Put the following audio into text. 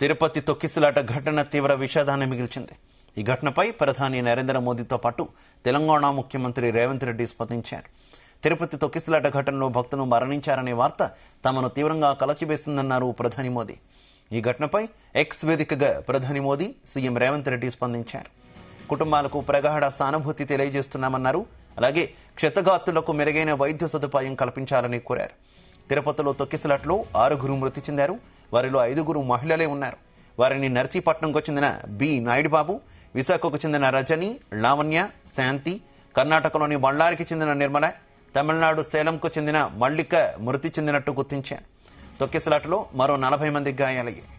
తిరుపతి తొక్కిసలాట ఘటన తీవ్ర విషాదాన్ని మిగిల్చింది. ఈ ఘటనపై ప్రధాని నరేంద్ర మోదీతో పాటు తెలంగాణ ముఖ్యమంత్రి రేవంత్ రెడ్డి స్పందించారు. తిరుపతి తొక్కిసలాట ఘటనలో భక్తులు మరణించారనే వార్త తమను తీవ్రంగా కలచివేస్తుందన్నారు ప్రధాని మోదీ. ఈ ఘటనపై ఎక్స్ వేదికగా ప్రధాని మోదీ, సీఎం రేవంత్ రెడ్డి స్పందించారు. కుటుంబాలకు ప్రగాఢ సానుభూతి తెలియజేస్తున్నామన్నారు. అలాగే క్షతగాత్రులకు మెరుగైన వైద్య సదుపాయం కల్పించాలని కోరారు. తిరుపతిలో తొక్కిసలాటలో 6 మృతి చెందారు. వారిలో 5 మహిళలే ఉన్నారు. వారిని నర్సీపట్నంకు చెందిన బి నాయుడుబాబు, విశాఖకు చెందిన రజని, లావణ్య, శాంతి, కర్ణాటకలోని బళ్ళారికి చెందిన నిర్మల, తమిళనాడు సేలంకు చెందిన మల్లిక మృతి చెందినట్టు గుర్తించారు. తొక్కిసలాటలో మరో 40 మందికి గాయాలయ్యాయి.